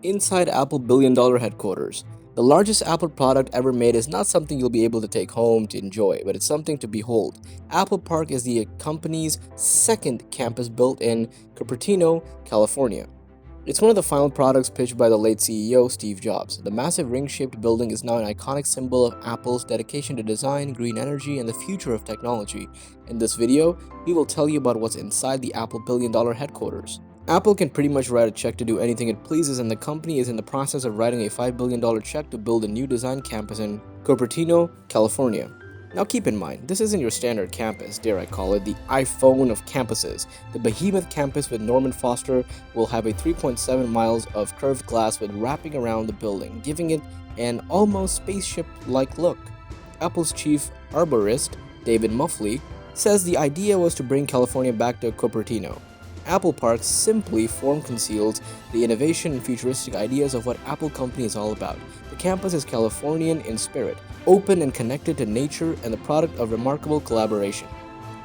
Inside Apple billion-dollar headquarters. The largest Apple product ever made is not something you'll be able to take home to enjoy, but it's something to behold. Apple Park is the company's second campus built in Cupertino, California. It's one of the final products pitched by the late CEO Steve Jobs. The massive ring-shaped building is now an iconic symbol of Apple's dedication to design, green energy, and the future of technology. In this video, we will tell you about what's inside the Apple billion-dollar headquarters. Apple can pretty much write a check to do anything it pleases, and the company is in the process of writing a $5 billion check to build a new design campus in Cupertino, California. Now keep in mind, this isn't your standard campus, dare I call it, the iPhone of campuses. The behemoth campus with Norman Foster will have a 3.7 miles of curved glass with wrapping around the building, giving it an almost spaceship-like look. Apple's chief arborist, David Muffley, says the idea was to bring California back to Cupertino. Apple Park simply form conceals the innovation and futuristic ideas of what Apple Company is all about. The campus is Californian in spirit, open and connected to nature, and the product of remarkable collaboration.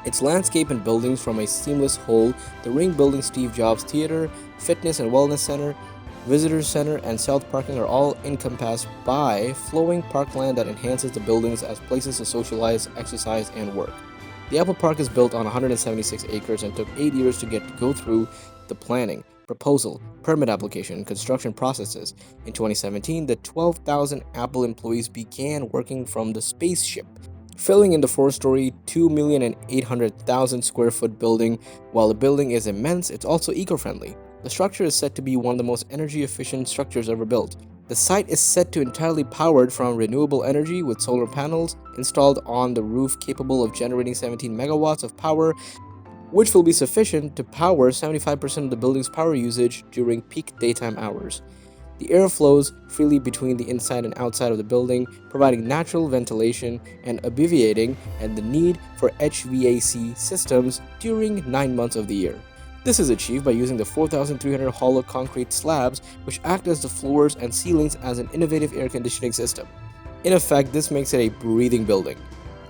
Its landscape and buildings from a seamless whole, the ring building Steve Jobs Theater, Fitness and Wellness Center, Visitors Center, and South Parking are all encompassed by flowing parkland that enhances the buildings as places to socialize, exercise, and work. The Apple Park is built on 176 acres and took 8 years to go through the planning, proposal, permit application, and construction processes. In 2017, the 12,000 Apple employees began working from the spaceship, filling in the four-story, 2,800,000 square foot building. While the building is immense, it's also eco-friendly. The structure is said to be one of the most energy-efficient structures ever built. The site is said to entirely powered from renewable energy with solar panels installed on the roof capable of generating 17 megawatts of power, which will be sufficient to power 75% of the building's power usage during peak daytime hours. The air flows freely between the inside and outside of the building, providing natural ventilation and obviating and the need for HVAC systems during 9 months of the year. This is achieved by using the 4,300 hollow concrete slabs, which act as the floors and ceilings as an innovative air conditioning system. In effect, this makes it a breathing building.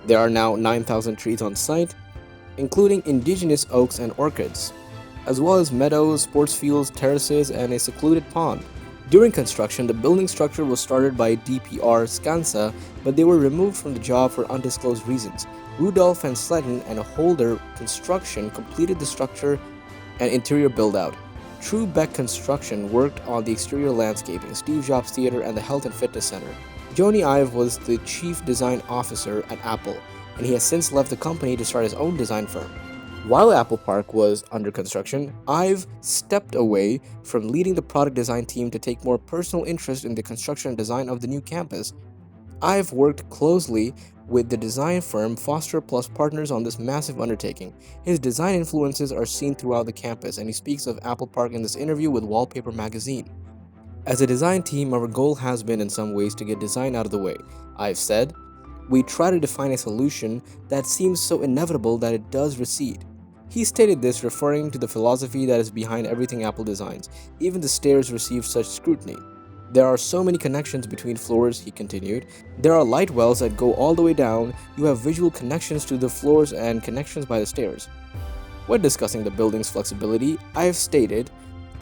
There are now 9,000 trees on site, including indigenous oaks and orchids, as well as meadows, sports fields, terraces, and a secluded pond. During construction, the building structure was started by DPR Skansa, but they were removed from the job for undisclosed reasons. Rudolph and Sletton and Holder Construction completed the structure and interior build-out. True Beck Construction worked on the exterior landscaping, Steve Jobs Theater, and the Health and Fitness Center. Joni Ive was the chief design officer at Apple, and he has since left the company to start his own design firm. While Apple Park was under construction, Ive stepped away from leading the product design team to take more personal interest in the construction and design of the new campus. I've worked closely with the design firm Foster Plus Partners on this massive undertaking. His design influences are seen throughout the campus, and he speaks of Apple Park in this interview with Wallpaper magazine. As a design team, our goal has been in some ways to get design out of the way. I've said, we try to define a solution that seems so inevitable that it does recede. He stated this referring to the philosophy that is behind everything Apple designs. Even the stairs receive such scrutiny. There are so many connections between floors, he continued. There are light wells that go all the way down. You have visual connections to the floors and connections by the stairs. When discussing the building's flexibility, I have stated,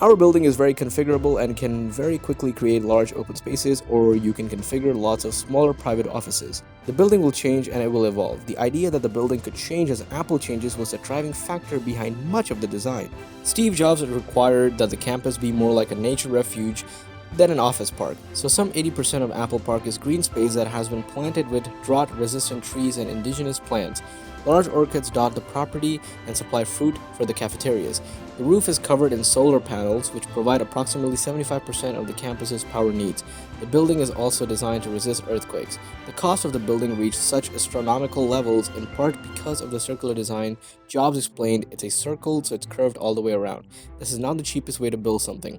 our building is very configurable and can very quickly create large open spaces, or you can configure lots of smaller private offices. The building will change and it will evolve. The idea that the building could change as Apple changes was a driving factor behind much of the design. Steve Jobs required that the campus be more like a nature refuge than an office park, so some 80% of Apple Park is green space that has been planted with drought-resistant trees and indigenous plants. Large orchids dot the property and supply fruit for the cafeterias. The roof is covered in solar panels, which provide approximately 75% of the campus's power needs. The building is also designed to resist earthquakes. The cost of the building reached such astronomical levels in part because of the circular design. Jobs explained, it's a circle, so it's curved all the way around. This is not the cheapest way to build something.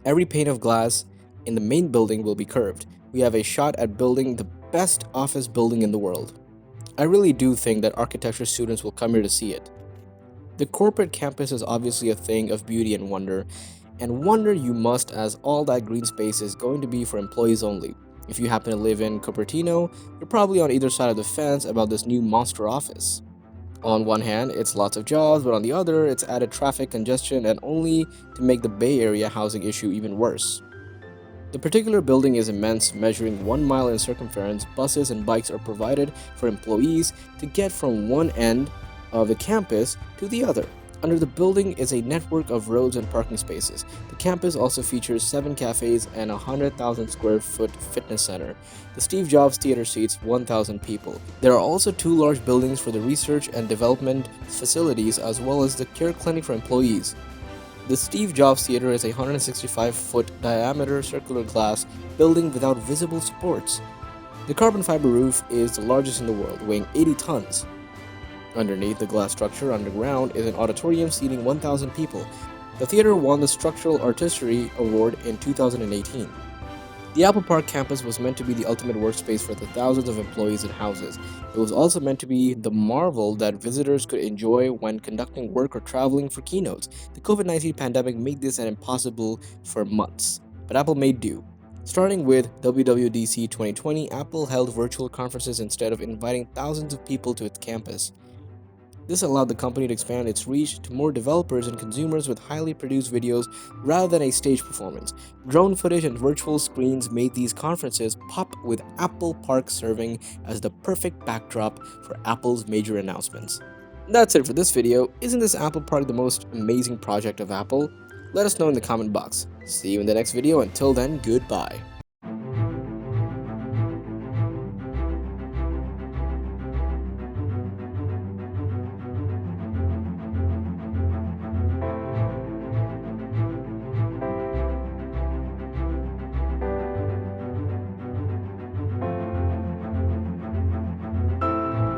Every pane of glass in the main building will be curved. We have a shot at building the best office building in the world. I really do think that architecture students will come here to see it. The corporate campus is obviously a thing of beauty and wonder you must, as all that green space is going to be for employees only. If you happen to live in Cupertino, you're probably on either side of the fence about this new monster office. On one hand, it's lots of jobs, but on the other, it's added traffic congestion and only to make the Bay Area housing issue even worse. The particular building is immense, measuring 1 mile in circumference. Buses and bikes are provided for employees to get from one end of the campus to the other. Under the building is a network of roads and parking spaces. The campus also features 7 cafes and a 100,000 square foot fitness center. The Steve Jobs Theater seats 1,000 people. There are also 2 large buildings for the research and development facilities, as well as the care clinic for employees. The Steve Jobs Theater is a 165-foot diameter circular glass building without visible supports. The carbon fiber roof is the largest in the world, weighing 80 tons. Underneath the glass structure underground is an auditorium seating 1,000 people. The theater won the Structural Artistry Award in 2018. The Apple Park campus was meant to be the ultimate workspace for the thousands of employees and houses. It was also meant to be the marvel that visitors could enjoy when conducting work or traveling for keynotes. The COVID-19 pandemic made this an impossible for months, but Apple made do. Starting with WWDC 2020, Apple held virtual conferences instead of inviting thousands of people to its campus. This allowed the company to expand its reach to more developers and consumers with highly produced videos rather than a stage performance. Drone footage and virtual screens made these conferences pop, with Apple Park serving as the perfect backdrop for Apple's major announcements. That's it for this video. Isn't this Apple Park the most amazing project of Apple? Let us know in the comment box. See you in the next video. Until then, goodbye.